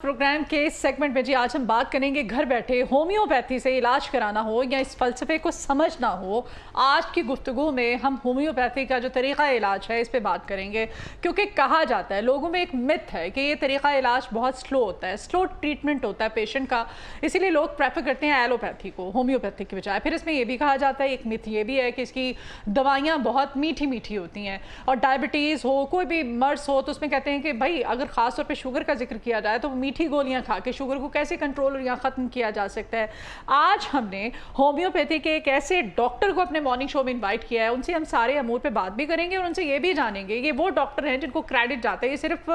Programme के इस segment में जी आज हम बात करेंगे घर बैठे होम्योपैथी से इलाज कराना हो या इस फ़लसफ़े को समझना हो। आज की गुफ्तगू में हम होम्योपैथी का जो तरीक़ा इलाज है इस पे बात करेंगे, क्योंकि कहा जाता है, लोगों में एक मिथ है कि ये तरीक़ा इलाज बहुत स्लो होता है, स्लो ट्रीटमेंट होता है पेशेंट का, इसीलिए लोग प्रेफर करते हैं एलोपैथी को होम्योपैथी की बजाय। फिर इसमें ये भी कहा जाता है, एक मिथ ये भी है कि इसकी दवाइयाँ बहुत मीठी मीठी होती हैं, और डायबिटीज़ हो, कोई भी मर्ज़ हो तो उसमें कहते हैं कि भाई अगर ख़ास तौर पर शुगर का जिक्र किया जाए तो मीठी गोलियां खा के शुगर को कैसे कंट्रोल या ख़त्म किया जा सकता है। आज हमने होम्योपैथी के एक ऐसे डॉक्टर को अपने मॉर्निंग शो में इनवाइट किया है, उनसे हम सारे अमूर पे बात भी करेंगे और उनसे ये भी जानेंगे। ये वो डॉक्टर हैं जिनको क्रेडिट जाता है, ये सिर्फ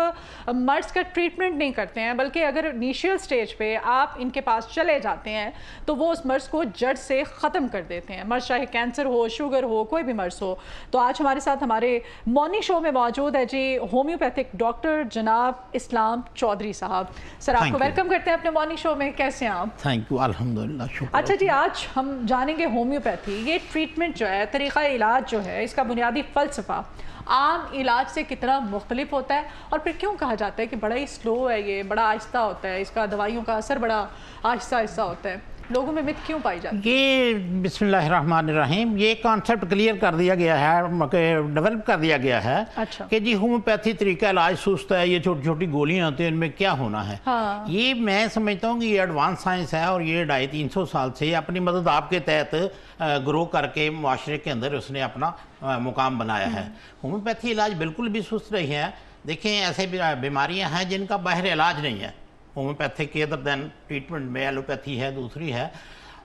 मर्ज का ट्रीटमेंट नहीं करते हैं, बल्कि अगर इनिशियल स्टेज पे आप इनके पास चले जाते हैं तो वो उस मर्ज को जड़ से ख़त्म कर देते हैं। मर्ज चाहे कैंसर हो, शुगर हो, कोई भी मर्ज हो। तो आज हमारे साथ हमारे मॉर्निंग शो में मौजूद है जी होम्योपैथिक डॉक्टर जनाब इस्लाम चौधरी साहब। सर आपको वेलकम करते हैं अपने मॉर्निंग शो में। कैसे हैं आप? थैंक यू, अल्हम्दुलिल्लाह, शुक्र। अच्छा जी, आज हम जानेंगे होम्योपैथी, ये ट्रीटमेंट जो है, तरीक़ा इलाज जो है, इसका बुनियादी फ़लसफ़ा आम इलाज से कितना मुख्तलिफ होता है, और फिर क्यों कहा जाता है कि बड़ा ही स्लो है, ये बड़ा आहिस्ता होता है, इसका दवाइयों का असर बड़ा आहिस्ता आहिस्ता होता है, लोगों में मिथ क्यों पाई जाती है? ये बिस्मिल्लाहिर्रहमानिर्रहीम, ये कॉन्सेप्ट क्लियर कर दिया गया है, डेवलप कर दिया गया है। अच्छा। कि जी होम्योपैथी तरीका इलाज सुस्त है, ये छोटी छोटी गोलियां होती हैं, इनमें क्या होना है। हाँ। ये मैं समझता हूँ कि ये एडवांस साइंस है, और ये 250-300 साल से अपनी मदद आपके तहत ग्रो करके माशरे के अंदर उसने अपना मुकाम बनाया है। होम्योपैथी इलाज बिल्कुल भी सुस्त नहीं है। देखें, ऐसे बीमारियाँ हैं जिनका बाहर इलाज नहीं है। होम्योपैथिक के अदर दैन ट्रीटमेंट में एलोपैथी है, दूसरी है।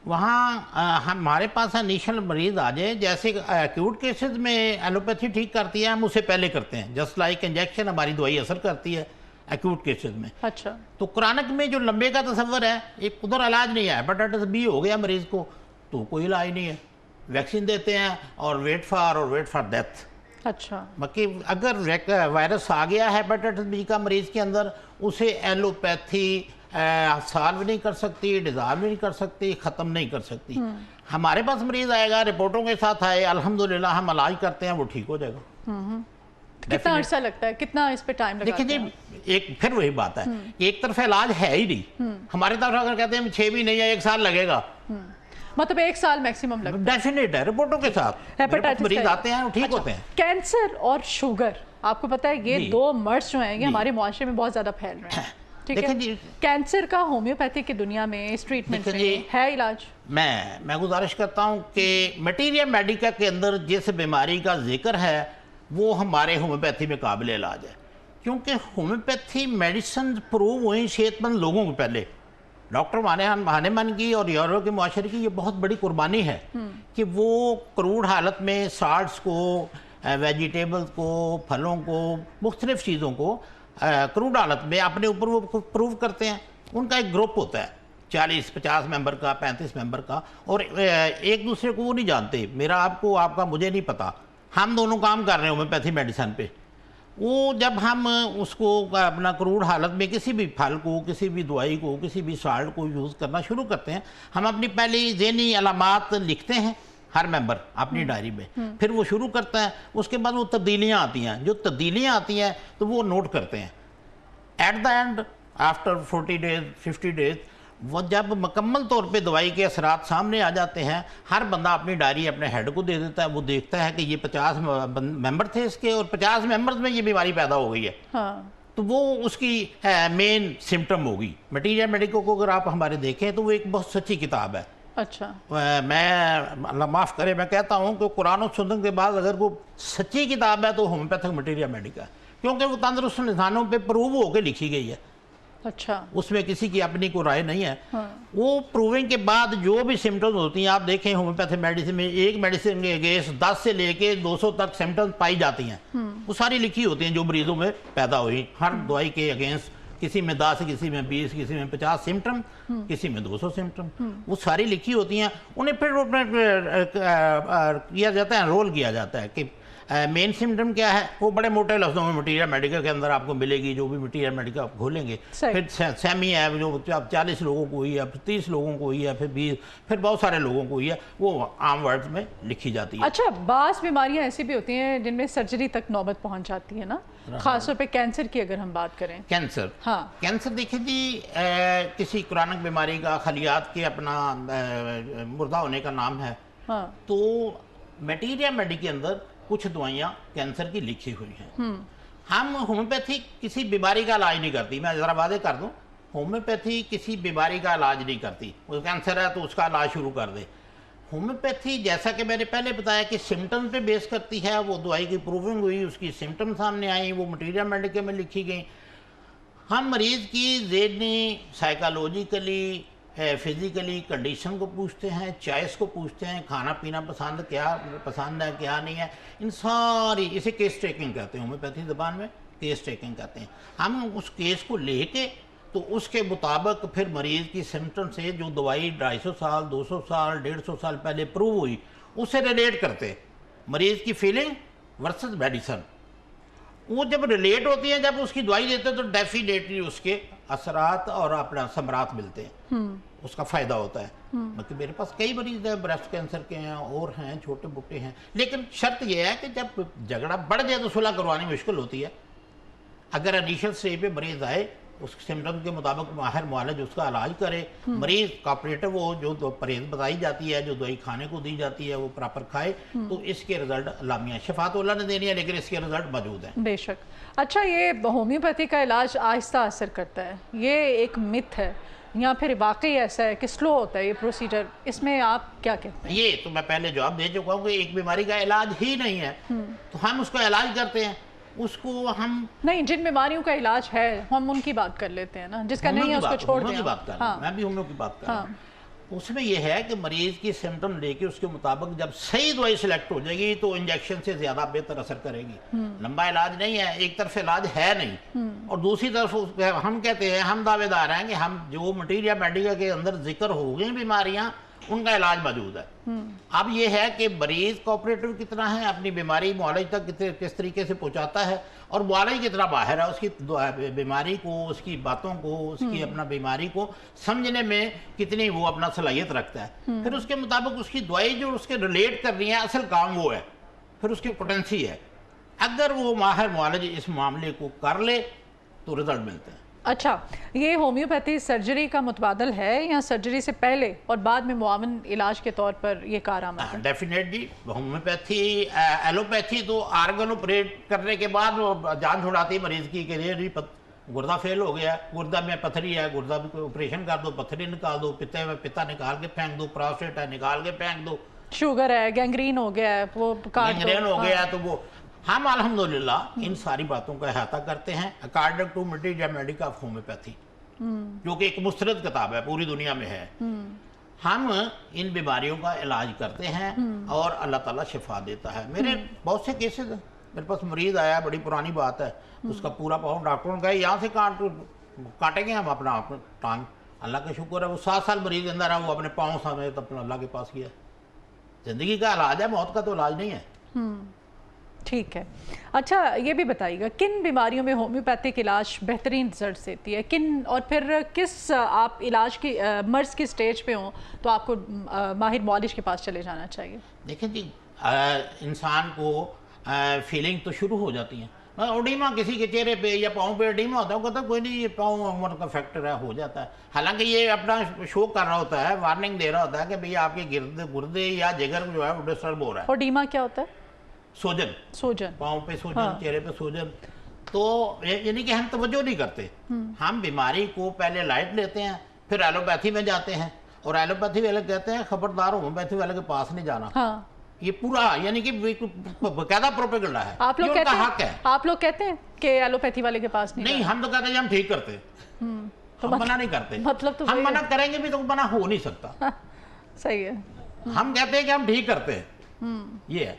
वहाँ हमारे पास इनिशियल मरीज़ आ जाए, जैसे एक्यूट केसेस में एलोपैथी ठीक करती है, हम उससे पहले करते हैं। जस्ट लाइक इंजेक्शन हमारी दवाई असर करती है एक्यूट केसेस में। अच्छा। तो क्रानिक में जो लंबे का तस्वर है, एक उधर इलाज नहीं है। हेपेटाइटिस बी हो गया मरीज़ को तो कोई इलाज नहीं है, वैक्सीन देते हैं और वेट फॉर डेथ। अच्छा। बाकी अगर वायरस आ गया है हेपेटाइटिस बी का मरीज़ के अंदर, उसे एलोपैथी सॉल्व नहीं कर सकती, डिज़ॉल्व नहीं कर सकती, ख़त्म नहीं कर सकती। हमारे पास मरीज़ आएगा, रिपोर्टों के साथ आए, अल्हम्दुलिल्लाह हम इलाज करते हैं, वो ठीक हो जाएगा। कितना अर्सा लगता है, कितना इस पे टाइम लगता है? देखिए जी, एक फिर वही बात है कि एक तरफ इलाज है ही नहीं। हमारे तरफ अगर कहते हैं 6 महीने या 1 साल लगेगा, मतलब 1 साल मैक्सिमम लगता है। डेफिनेट है, रिपोर्टों के साथ मरीज आते हैं, वो ठीक होते हैं। कैंसर और शुगर, आपको पता है ये दो मर्ज जो हैं ये हमारे मुआशरे में बहुत ज़्यादा फैल रहे हैं, ठीक है? कैंसर का होम्योपैथी की दुनिया में इस ट्रीटमेंट में है इलाज? मैं गुजारिश करता हूँ कि मटीरिया मेडिका के अंदर जिस बीमारी का जिक्र है वो हमारे होम्योपैथी में काबिल इलाज है, क्योंकि होम्योपैथी मेडिसिन प्रूव हुई सेहतमंद लोगों को। पहले डॉक्टर हानेमन की और यूरोप के मुआशरे की ये बहुत बड़ी कुर्बानी है कि वो क्रूड हालत में साल्ट्स को, वेजिटेबल्स को, फलों को, मुख्तलिफ चीज़ों को क्रूड हालत में अपने ऊपर वो प्रूव करते हैं। उनका एक ग्रुप होता है 40-50 मेंबर का, 35 मेंबर का, और एक दूसरे को वो नहीं जानते। मेरा आपको, आपका मुझे नहीं पता, हम दोनों काम कर रहे हैं होम्योपैथी मेडिसिन पे। वो जब हम उसको अपना क्रूड हालत में किसी भी फल को, किसी भी दवाई को, किसी भी साल्ट को यूज़ करना शुरू करते हैं, हम अपनी पहली ज़हनी अलामात लिखते हैं हर मेंबर अपनी डायरी में। फिर वो शुरू करता है, उसके बाद वो तब्दीलियाँ आती हैं, जो तब्दीलियाँ आती हैं तो वो नोट करते हैं। At the end after 40 days 50 days वो जब मुकम्मल तौर पे दवाई के असरात सामने आ जाते हैं, हर बंदा अपनी डायरी अपने हेड को दे देता है। वो देखता है कि ये 50 मेंबर थे इसके, और 50 मेंबर्स में ये बीमारी पैदा हो गई है। हाँ। तो वो उसकी मेन सिम्टम होगी। मटीरिया मेडिको को अगर आप हमारे देखें तो वो एक बहुत सच्ची किताब है। अच्छा। मैं अल्लाह माफ़ करे, मैं कहता हूँ कि कुरान और सुन्नत के बाद अगर वो सच्ची किताब है तो होम्योपैथिक मटीरिया मेडिका है, क्योंकि वो तंदुरुस्त इंसानों पे प्रूव होकर लिखी गई है। अच्छा। उसमें किसी की अपनी को राय नहीं है। हाँ। वो प्रूविंग के बाद जो भी सिम्टम्स होती हैं, आप देखें होम्योपैथी मेडिसिन में एक मेडिसिन के अगेंस्ट 10 से लेके 200 तक सिम्टम्स पाई जाती हैं। वो सारी लिखी होती हैं जो मरीजों में पैदा हुई। हर दवाई के अगेंस्ट किसी में 10, किसी में 20, किसी में 50 सिम्टम, किसी में 200 सिम्टम, वो सारी लिखी होती हैं। उन्हें फिर किया जाता है, रोल किया जाता है कि मेन सिम्टम क्या है। वो बड़े मोटे लफ्ज़ों में मटीरिया मेडिकल के अंदर आपको मिलेगी। जो भी मटीरिया मेडिकल आप खोलेंगे, फिर सेमी है जो 40 लोगों को हुई है, फिर 30 लोगों को हुई है, फिर 20, फिर बहुत सारे लोगों को हुई है, वो आम वर्ड्स में लिखी जाती है। अच्छा, बास बीमारियां ऐसी भी होती हैं जिनमें सर्जरी तक नौबत पहुंच जाती है ना, खास तौर पे कैंसर की अगर हम बात करें? कैंसर, हाँ, कैंसर देखिए जी, किसी क्रॉनिक बीमारी का खलियात के अपना मुर्दा होने का नाम है। हाँ, तो मटीरिया मेडी के अंदर कुछ दवाइयाँ कैंसर की लिखी हुई हैं। हम होम्योपैथी किसी बीमारी का इलाज नहीं करती, मैं ज़रा वादे कर दूं, होम्योपैथी किसी बीमारी का इलाज नहीं करती। वो कैंसर है तो उसका इलाज शुरू कर दे। होम्योपैथी, जैसा कि मैंने पहले बताया कि सिम्टम्स पे बेस करती है, वो दवाई की प्रूविंग हुई, उसकी सिम्टम सामने आई, वो मटीरियल मेडिकल में लिखी गई। हम मरीज़ की ज़हनी, साइकोलॉजिकली, फिज़िकली कंडीशन को पूछते हैं, चॉइस को पूछते हैं, खाना पीना पसंद है क्या नहीं है, इन सारी, इसे केस टेकिंग कहते हैं होम्योपैथी ज़बान में, केस टेकिंग कहते हैं। हम उस केस को लेके तो उसके मुताबिक फिर मरीज़ की सिम्टम से जो दवाई 250 साल, 200 साल, 150 साल पहले प्रूव हुई, उससे रिलेट करते मरीज़ की फीलिंग वर्सेस मेडिसन। वो जब रिलेट होती है, जब उसकी दवाई देते हैं तो डेफिनेटली उसके असरात और अपना समरात मिलते हैं, उसका फ़ायदा होता है। मतलब मेरे पास कई मरीज हैं, ब्रेस्ट कैंसर के हैं और हैं, छोटे मोटे हैं, लेकिन शर्त यह है कि जब झगड़ा बढ़ जाए तो सुलह करवानी मुश्किल होती है। अगर इनिशियल स्टेज पे मरीज आए, उस सिम्टम के मुताबिक माहिर मुआलिज उसका इलाज करे, मरीज कॉपरेटिव हो, जो परहेज बताई जाती है, जो दवाई खाने को दी जाती है वो प्रॉपर खाए, तो इसके रिजल्ट लामिया, शफा तो अल्लाह ने देनी है, लेकिन इसके रिजल्ट मौजूद हैं। बेशक। अच्छा, ये होम्योपैथी का इलाज आहिस्ता असर करता है, ये एक मिथ है या फिर वाकई ऐसा है कि स्लो होता है ये प्रोसीजर, इसमें आप क्या कहते हैं? ये तो मैं पहले जवाब दे चुका हूँ कि एक बीमारी का इलाज ही नहीं है, तो हम उसका इलाज करते हैं, उसको हम नहीं, जिन बीमारियों का इलाज है हम उनकी बात कर लेते हैं ना, जिसका नहीं है उसको छोड़ दें। बात कर रहा हूं, मैं भी होम्यो की बात कर रहा हूं। उसमें यह है कि मरीज की सिम्टम लेके उसके मुताबिक जब सही दवाई सिलेक्ट हो जाएगी तो इंजेक्शन से ज्यादा बेहतर असर करेगी। लंबा इलाज नहीं है, एक तरफ इलाज है नहीं, और दूसरी तरफ हम कहते हैं, हम दावेदार हैं कि हम जो मटीरियल मेडिका के अंदर जिक्र हो गई बीमारियां, उनका इलाज मौजूद है। अब ये है कि मरीज कोऑपरेटिव कितना है, अपनी बीमारी मुआलिज तक किस तरीके से पहुंचाता है, और मुआलिज कितना बाहर है उसकी बीमारी को, उसकी बातों को, उसकी अपना बीमारी को समझने में कितनी वो अपना सलाहियत रखता है। फिर उसके मुताबिक उसकी दवाई जो उसके रिलेट कर रही है, असल काम वो है, फिर उसकी पोटेंसी है। अगर वो माहिर मुआलिज इस मामले को कर ले तो रिजल्ट मिलते हैं। अच्छा, ये होम्योपैथी सर्जरी का मुतबादल है या सर्जरी से पहले और बाद में मुआवन इलाज के तौर पर ये कारआमद है? डेफिनेटली होम्योपैथी, एलोपैथी तो आर्गन ऑपरेट करने के बाद जान छुड़ाती है मरीज की, कि गुर्दा फेल हो गया, गुर्दा में पथरी है, गुर्दा में ऑपरेशन कर दो, पथरी निकाल दो, पित्ता निकाल के फेंक दो, प्रोस्टेट है निकाल के फेंक दो, शुगर है, गैंग्रीन हो गया है, वो गैंग्रीन हो गया, तो वो हम अल्हम्दुलिल्लाह इन सारी बातों का अहाता करते हैं according to materia medica of homeopathy, जो कि एक मुस्तरद किताब है, पूरी दुनिया में है। हम इन बीमारियों का इलाज करते हैं और अल्लाह ताला शिफा देता है। मेरे बहुत से केसेस हैं, मेरे पास मरीज आया, बड़ी पुरानी बात है, उसका पूरा पाँव डॉक्टरों ने कहा यहाँ से काटेंगे हम अपना टांग, अल्लाह का शुक्र है वो 7 साल मरीज के अंदर है, वो अपने पाँव समेत अपना अल्लाह के पास किया। जिंदगी का इलाज है, मौत का तो इलाज नहीं है। ठीक है। अच्छा, ये भी बताइएगा किन बीमारियों में होम्योपैथिक इलाज बेहतरीन रिजल्ट देती है, किन, और फिर किस आप इलाज की मर्ज की स्टेज पे हों तो आपको माहिर मुआलिज के पास चले जाना चाहिए? देखिए जी, इंसान को फीलिंग तो शुरू हो जाती है, ओडीमा किसी के चेहरे पे या पाँव पे ओडीमा होता है, कहता कोई नहीं ये पाँव उम्र का फैक्टर है, हो जाता है। हालांकि ये अपना शो कर रहा होता है, वार्निंग दे रहा होता है कि भैया आपके गुर्दे या जिगर जो है वो डिस्टर्ब हो रहा है। ओडीमा क्या होता है? सोजन, पाँव पे सोजन, हाँ। चेहरे पे सोजन। तो यानी कि हम तवज्जो नहीं करते, हम बीमारी को पहले लाइट लेते हैं, फिर एलोपैथी में जाते हैं, और एलोपैथी वाले कहते हैं खबरदार होम्योपैथी वाले के पास नहीं जाना। हाँ। ये पूरा यानी कि बकायदा प्रोपेगेंडा है, आप लोग कहते हैं, हक है। आप लोग कहते हैं कि एलोपैथी वाले के पास नहीं, हम तो कहते हैं हम ठीक करते, हम मना नहीं करते। मतलब तो हम मना करेंगे भी तो मना हो नहीं सकता। सही है। हम कहते हैं कि हम ठीक करते हैं, ये है।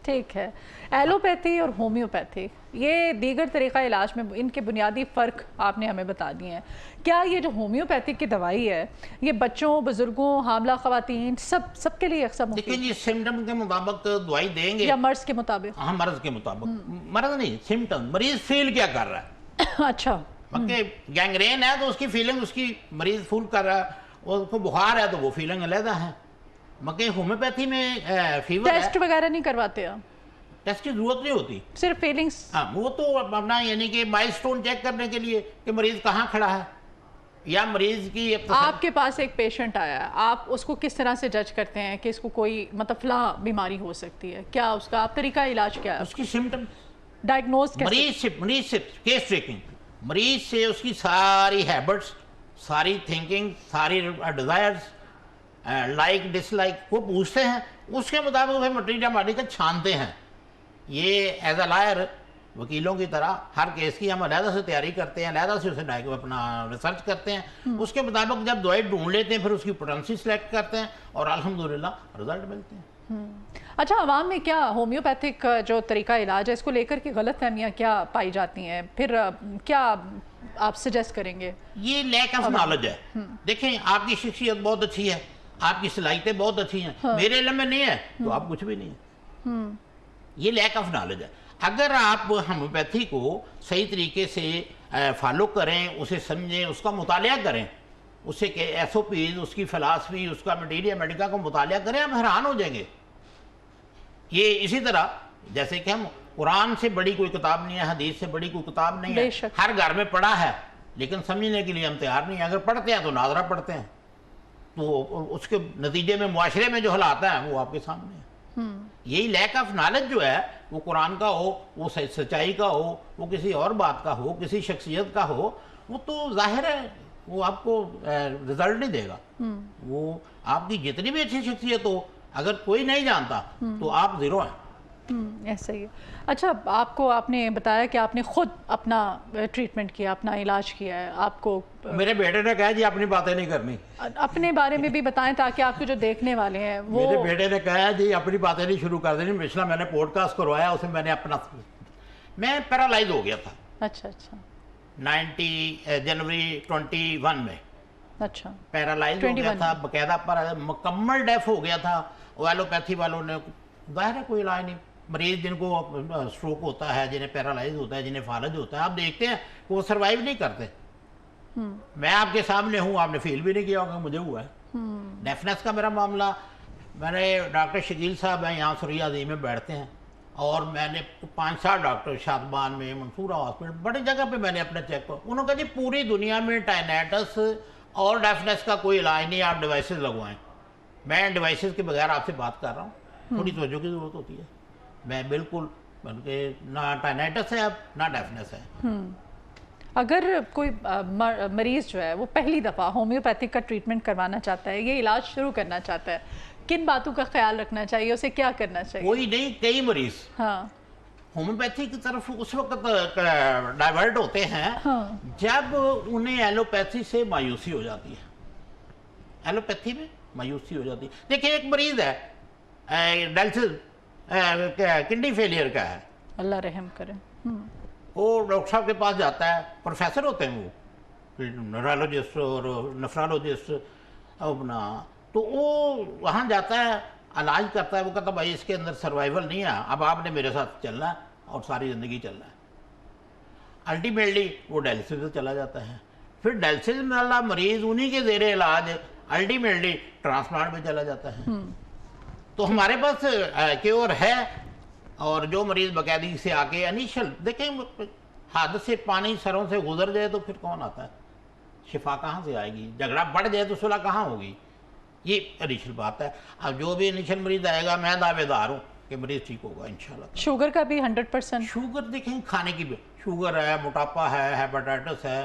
ठीक है। एलोपैथी और होम्योपैथी, ये दीगर तरीक़ा इलाज में इनके बुनियादी फ़र्क आपने हमें बता दिए हैं। क्या ये जो होम्योपैथिक की दवाई है ये बच्चों, बुजुर्गों, हामला ख़वातीन सबके लिए सब? देखिए जी, सिम्टम के मुताबिक दवाई देंगे या मर्ज के मुताबिक? हाँ, मर्ज के मुताबिक। मर्ज नहीं, सिम्टम, मरीज फील क्या कर रहा है। अच्छा, गैंग्रेन है तो उसकी फीलिंग, उसकी मरीज फूल कर रहा है, उसको बुखार है तो वो फीलिंग अलग है। मगर होम्योपैथी में फीवर टेस्ट वगैरह नहीं करवाते आप? टेस्ट की ज़रूरत नहीं होती, सिर्फ फीलिंग्स। हाँ वो तो अपना यानी कि माइलस्टोन चेक करने के लिए कि मरीज़ कहाँ खड़ा है या मरीज़ की आपके पास एक पेशेंट आया है, आप उसको किस तरह से जज करते हैं कि इसको कोई मतलब फला बीमारी हो सकती है, क्या उसका आप तरीका इलाज क्या है, उसकी सिम्टम डायग्नोज कैसे? मरीज से केस टेकिंग, मरीज से उसकी सारी हैबिट्स, सारी थिंकिंग, सारी डिज़ायर्स, लाइक डिसलाइक वो पूछते हैं, उसके मुताबिक भाई मटीरियल मेडिकल छानते हैं। ये एज अ लायर वकीलों की तरह हर केस की हम अलहदा से तैयारी करते हैं, अलहदा से उसे अपना रिसर्च करते हैं, उसके मुताबिक जब दवाई ढूंढ लेते हैं फिर उसकी पोटेंसी सेलेक्ट करते हैं और अल्हम्दुलिल्लाह रिजल्ट मिलते हैं। अच्छा, आवाम में क्या होम्योपैथिक जो तरीका इलाज है इसको लेकर के गलत फहमियाँ क्या पाई जाती हैं, फिर क्या आप सजेस्ट करेंगे? ये लैक ऑफ नॉलेज है। देखें, आपकी शख्सियत बहुत अच्छी है, आपकी सलाहियतें बहुत अच्छी हैं, मेरे इल्म में नहीं है तो आप कुछ भी नहीं है। ये लैक ऑफ नॉलेज है। अगर आप होम्योपैथी को सही तरीके से फॉलो करें, उसे समझें, उसका मुतालिया करें, उसे के SOPs, उसकी फ़िलासफ़ी, उसका मटीरियल मेडिका को मुतालिया करें, आप हैरान हो जाएंगे। ये इसी तरह जैसे कि हम कुरान से बड़ी कोई किताब नहीं है, हदीस से बड़ी कोई किताब नहीं है, हर घर में पढ़ा है लेकिन समझने के लिए हम तैयार नहीं है। अगर पढ़ते हैं तो नाजरा पढ़ते हैं, तो उसके नतीजे में मुआशरे में जो हालात है वो आपके सामने है। यही लैक ऑफ नॉलेज जो है, वो कुरान का हो, वो सच्चाई का हो, वो किसी और बात का हो, किसी शख्सियत का हो, वो तो जाहिर है वो आपको रिजल्ट नहीं देगा। वो आपकी जितनी भी अच्छी शख्सियत हो, अगर कोई नहीं जानता तो आप ज़ीरो हैं। ऐसा ही है। अच्छा, आपको आपने बताया कि आपने खुद अपना ट्रीटमेंट किया, अपना इलाज किया है। आपको मेरे बेटे ने कहा जी अपनी बातें नहीं करनी। अपने बारे में भी बताएं ताकि आपके जो देखने वाले हैं वो। मेरे बेटे ने कहा जी अपनी बातें नहीं शुरू कर देनी। पिछला मैंने पॉडकास्ट करवाया, उसमें मैंने अपना, मैं पैरालाइज हो गया था। अच्छा अच्छा। 90 जनवरी 21 में अच्छा पैरालाइज हो गया था, बकायदा पर मुकम्मल डेफ हो गया था। एलोपैथी वालों ने, जाहिर है कोई इलाज नहीं। मरीज जिनको स्ट्रोक होता है, जिन्हें पैरालाइज होता है, जिन्हें फालज होता है, आप देखते हैं वो सर्वाइव नहीं करते। मैं आपके सामने हूँ, आपने फील भी नहीं किया होगा मुझे हुआ है। डेफनेस का मेरा मामला, मैंने डॉक्टर शकील साहब हैं यहाँ सुरिया अजीम में बैठते हैं, और मैंने 5-7 डॉक्टर शादबान में, मंसूरा हॉस्पिटल, बड़ी जगह पे मैंने अपना चेक किया। उन्होंने कहा जी पूरी दुनिया में टाइनेटस और डेफनेस का कोई इलाज नहीं, आप डिवाइसेस लगवाएं। मैं डिवाइसेस के बगैर आपसे बात कर रहा हूँ, थोड़ी तवज्जो की ज़रूरत होती है। मैं बिल्कुल बल्कि ना टाइनेटस है अब ना डेफनेस है। अगर कोई मरीज़ जो है वो पहली दफ़ा होम्योपैथिक का ट्रीटमेंट करवाना चाहता है, ये इलाज शुरू करना चाहता है, किन बातों का ख्याल रखना चाहिए, उसे क्या करना चाहिए? कोई नहीं, कई मरीज होम्योपैथी की तरफ उस वक्त डाइवर्ट होते हैं जब उन्हें एलोपैथी से मायूसी हो जाती है। एलोपैथी में मायूसी हो जाती है। देखिए एक मरीज है डायलिसिस किडनी फेलियर का है, अल्लाह रहम करे। वो डॉक्टर साहब के पास जाता है, प्रोफेसर होते हैं वो, न्यूरोलॉजिस्ट और नेफ्रोलॉजिस्ट अपना, तो वो वहाँ जाता है, इलाज करता है। वो कहता भाई इसके अंदर सर्वाइवल नहीं है, अब आपने मेरे साथ चलना है और सारी ज़िंदगी चलना है। अल्टीमेटली वो डायलिसिस पे चला जाता है। फिर डायलिसिस वाला मरीज़ उन्हीं के ज़ेरे इलाज अल्टीमेटली ट्रांसप्लांट में चला जाता है। तो हमारे पास क्योर है, और जो मरीज़ बाकायदगी से आके इनिशियल, देखें हाथ से पानी सरों से गुजर जाए तो फिर कौन आता है, शिफा कहाँ से आएगी? झगड़ा बढ़ जाए तो सुलह कहाँ होगी? ये इनिशियल बात है। अब जो भी इनिशियल मरीज आएगा, मैं दावेदार हूँ कि मरीज ठीक होगा इंशाल्लाह। शुगर का भी 100%? शुगर देखें, खाने की भी शुगर है, मोटापा है, हेपेटाइटिस है,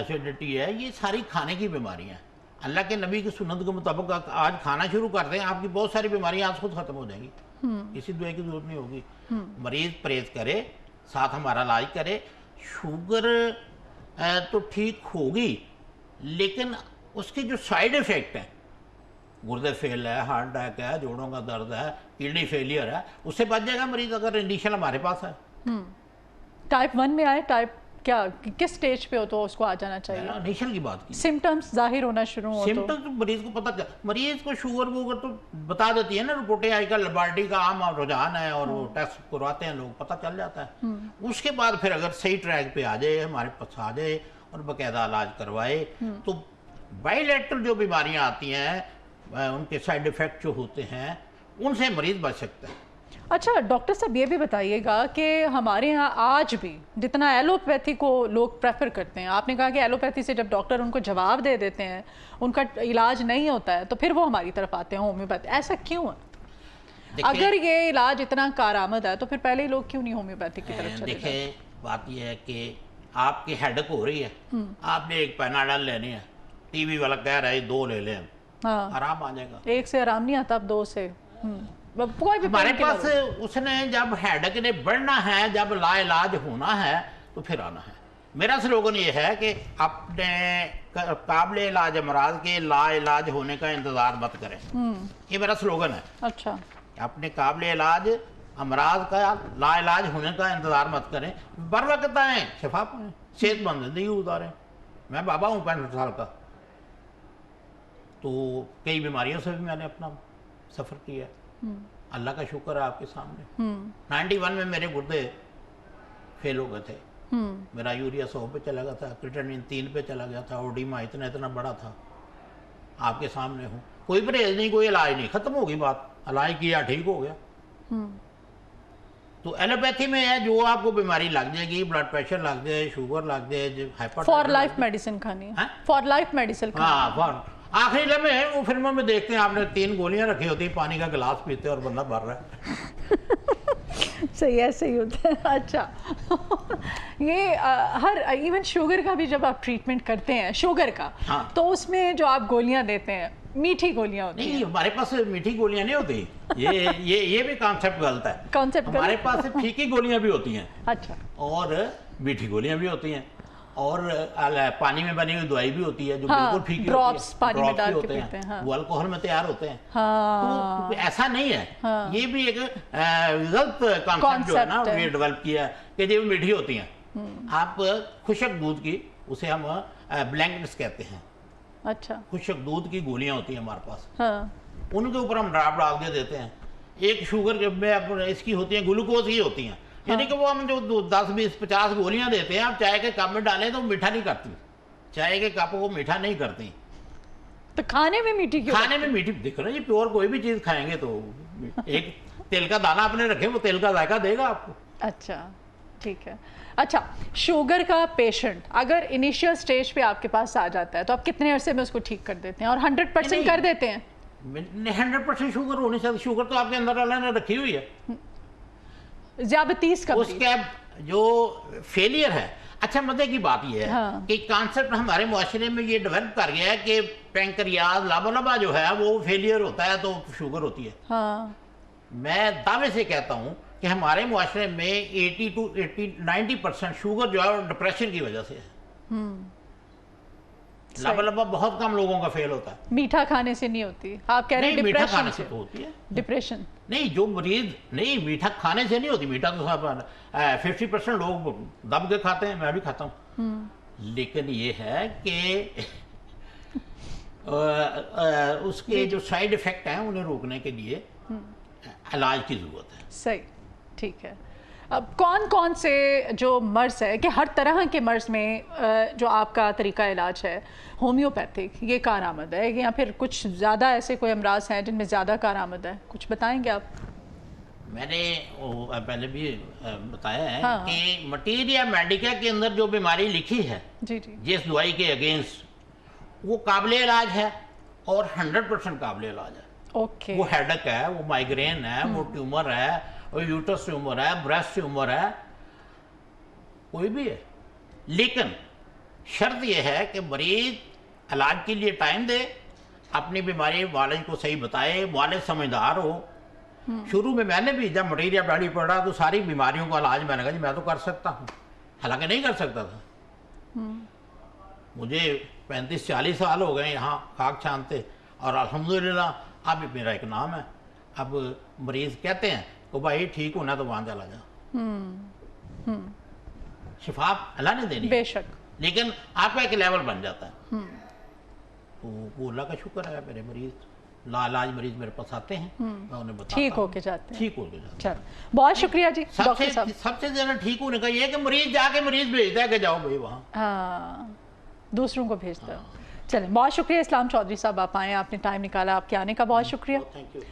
एसिडिटी है, ये सारी खाने की बीमारियाँ हैं। अल्लाह के नबी की सुन्नत के मुताबिक आज खाना शुरू कर दें, आपकी बहुत सारी बीमारियाँ आज खुद खत्म हो जाएंगी, किसी दुआ की जरूरत नहीं होगी। मरीज परहेज करे, साथ हमारा इलाज करे। शुगर तो ठीक होगी, लेकिन उसके जो साइड इफ़ेक्ट हैं, गुर्दे फेल है, हार्ट अटैक है, जोड़ों का दर्द है, किडनी फेलियर है, उससे बच जाएगा मरीज अगर इनिशियल हमारे पास है। टाइप 1 में आए, टाइप क्या किस स्टेज पे हो तो उसको आ जाना चाहिए? इनिशियल की बात की, सिम्टम्स जाहिर होना शुरू हो सिम्टम्स तो मरीज को पता, मरीज को शुगर वूगर तो बता देती है ना रिपोर्टें, आजकल लेबोरेटरी का आम रुझान है और वो टेस्ट करवाते हैं लोग, पता चल जाता है। उसके बाद फिर अगर सही ट्रैक पे आ जाए, हमारे पास आ जाए और बाकायदा इलाज करवाए, तो बायलैटरल जो बीमारियां आती हैं, उनके साइड इफेक्ट जो होते हैं, उनसे मरीज बच सकता है। اچھا ڈاکٹر صاحب یہ بھی بتائیے گا کہ ہمارے ہاں آج بھی جتنا ایلوپیتھی کو لوگ پریفر کرتے ہیں، آپ نے کہا کہ ایلوپیتھی سے جب ڈاکٹر ان کو جواب دے دیتے ہیں، ان کا علاج نہیں ہوتا ہے، تو پھر وہ ہماری طرف آتے ہیں ہومیوپیتھی. ایسا کیوں ہے؟ اگر یہ علاج اتنا کارآمد ہے تو پھر پہلے ہی لوگ کیوں نہیں ہومیوپیتھی کی طرف چلے جاتے؟ دیکھیں بات یہ ہے کہ آپ کی ہیڈک ہو رہی ہے، آپ نے ایک پیناڈول لینی ہے، ٹی وی والا کہہ رہا ہے 2 لے لیں، آرام آ جائے گا. 1 سے آرام نہیں آتا، اب 2 سے کوئی بھی ہمارے پاس اس نے جب ہیڈک نے بڑھنا ہے، جب لا علاج ہونا ہے تو پھر آنا ہے. میرا سلوگن یہ ہے کہ اپنے قابل علاج امراض کے لا علاج ہونے کا انتظار مت کریں. یہ میرا سلوگن ہے. اچھا، اپنے قابل علاج امراض کا لا علاج ہونے کا انتظار مت کریں، بر وقت آئیں، شفا پائیں، صحت مند زندگی گزاریں. میں بابا ہوں 65 سال کا، تو کئی بیماریوں سے بھی میں نے اپنا سفر کیا ہے. اللہ کا شکر ہے آپ کے سامنے. 91 میں میرے گردے فیل ہو گئے تھے، میرا یوریا 100 پہ چلا گیا تھا، کرٹنین 3 پہ چلا گیا تھا، اوڈیما اتنا بڑا تھا. آپ کے سامنے ہوں، کوئی پرہیز نہیں، کوئی علاج نہیں، ختم ہوگی بات. علاج کیا ٹھیک ہو گیا. تو ایلوپیتھی میں ہے جو آپ کو بیماری لگ جائے گی، بلڈ پریشر لگ جائے، شوگر لگ جائے، ہائپر فار لائف میڈیسن کھانی ہے، فار لائف میڈیسن کھانی. ہاں، آخری لمحے ہیں وہ فلموں میں دیکھتے ہیں آپ نے 3 گولیاں رکھی ہوتی ہیں، پانی کا گلاس پیتے اور بندہ مر رہا ہے. صحیح ایسے ہی ہوتا ہے. اچھا، یہ ہر ایون شوگر کا بھی جب آپ ٹریٹمنٹ کرتے ہیں شوگر کا، تو اس میں جو آپ گولیاں دیتے ہیں میٹھی گولیاں ہوتی ہیں؟ نہیں، ہمارے پاس میٹھی گولیاں نہیں ہوتی. یہ بھی کانسیپٹ غلط ہے. ہمارے پاس پھیکی گولیاں بھی ہوتی ہیں، اچھا، اور میٹھی گولیاں بھی ہوتی ہیں، اور پانی میں بنی ہوئی دوائی بھی ہوتی ہے جو بالکل پھیکی ڈراپس پانی میں ڈال کے ہوتے پیتے ہیں، ہیں، وہ الکوہل میں تیار ہوتے ہیں. تو ایسا نہیں ہے. یہ بھی ایک غلط کانسیپٹ جو ہے نا یہ ڈیولپ کیا ہے کہ یہ میٹھی ہوتی ہیں. آپ خشک دودھ کی، اسے ہم بلینکٹس کہتے ہیں. اچھا، خشک دودھ کی گولیاں ہوتی ہیں ہمارے پاس، ان کے اوپر ہم ڈراپ ڈال کے دیتے ہیں. ایک شوگر میں اس کی ہوتی ہیں، گلوکوز کی ہوتی ہیں، یعنی کہ وہ ہم جو 10 20 50 گولیاں دیتے ہیں، آپ چائے کے کپ میں ڈالیں تو میٹھا نہیں کرتی. چائے کے کپ وہ میٹھا نہیں کرتی. تو کھانے میں میٹھی کیوں؟ کھانے میں میٹھی دیکھو نا، یہ پیور کوئی بھی چیز کھائیں گے تو ایک تیل کا دانہ اپنے رکھیں، وہ تیل کا ذائقہ دے گا آپ کو. اچھا، ٹھیک ہے. اچھا، شوگر کا پیشنٹ اگر انیشیل سٹیج پہ آپ کے پاس آ جاتا ہے تو آپ کتنے عرصے میں اس کو ٹھیک کر دیتے ہیں، اور 100% کر دیتے ہیں؟ 100% شوگر ہونی چاہیے. شوگر تو آپ کے اندر اللہ نے رکھی ہوئی ہے. ذیابطیس کا اس کا جو فیلئر ہے. اچھا، مزے کی بات یہ ہے کہ کانسیپٹ ہمارے معاشرے میں یہ ڈیولپ کر گیا ہے کہ پینکریاز لابا جو ہے وہ فیلئر ہوتا ہے تو شوگر ہوتی ہے. میں دعوے سے کہتا ہوں کہ ہمارے معاشرے میں 80 to 90% شوگر جو ہے ڈپریشن کی وجہ سے ہے. لابا بہت کم لوگوں کا فیل ہوتا ہے. میٹھا کھانے سے نہیں ہوتی، آپ کہہ رہے ہیں میٹھا کھانے سے تو ہوتی ہے. ڈپریشن نہیں، جو مریض نہیں، میٹھا کھانے سے نہیں ہوتی. میٹھا تو 50% لوگ دب کے کھاتے ہیں، میں بھی کھاتا ہوں. لیکن یہ ہے کہ اس کے جو سائیڈ ایفیکٹ ہیں انہیں روکنے کے لیے علاج کی ضرورت ہے. صحیح، ٹھیک ہے. اب کون سے جو مرض ہے کہ ہر طرح کے مرض میں جو آپ کا طریقہ علاج ہے ہومیوپیتھک، یہ کارآمد ہے، یا پھر کچھ زیادہ ایسے کوئی امراض ہیں جن میں زیادہ کارآمد ہے؟ کچھ بتائیں گے آپ؟ میں نے پہلے بھی بتایا ہے کہ مٹیریا میڈیکا کے اندر جو بیماری لکھی ہے جس دوائی کے اگینسٹ، وہ قابل علاج ہے اور 100% قابل علاج ہے. وہ ہیڈک ہے، وہ مائگرین ہے، وہ ٹیومر ہے، وہ یوٹرس ٹیومر ہے، بریسٹ ٹیومر ہے، کوئی بھی ہے. لیکن شرط یہ ہے کہ مریض علاج کے لیے ٹائم دے، اپنی بیماری والد کو صحیح بتائے، والد سمجھدار ہو. شروع میں نے بھی جب مٹیریا بیڈی پڑا تو ساری بیماریوں کا علاج میں نے کہا جی میں تو کر سکتا ہوں، حالانکہ نہیں کر سکتا تھا. مجھے 35-40 سال ہو گئے یہاں خاک چھانتے، اور الحمدللہ اب میرا ایک نام ہے. اب مریض کہتے ہیں کہ بھائی ٹھیک ہونا تو وہاں چلا جا. شفا اللہ نے دینی بے شک، لیکن آپ کا ایک لیول بن جاتا ہے. تو وہ اللہ کا شکر ہے، میرے مریض لا علاج مریض میرے پاس آتے ہیں، میں انہیں بتاتا ہوں، ٹھیک ہو کے جاتے ہیں. ٹھیک ہو کے جاتے ہیں. چلو، بہت شکریہ جی ڈاکٹر صاحب. سب سے زیادہ ٹھیک ہونے کا یہ ہے کہ مریض جا کے مریض بھیجتا ہے کہ جاؤ بھائی وہاں، ہاں، دوسروں کو بھیجتا ہے. چلیں، بہت شکریہ اسلام چودھری صاحب، آپ آئے، آپ نے ٹائم نکالا، آپ کے آنے کا بہت شکریہ. Thank you.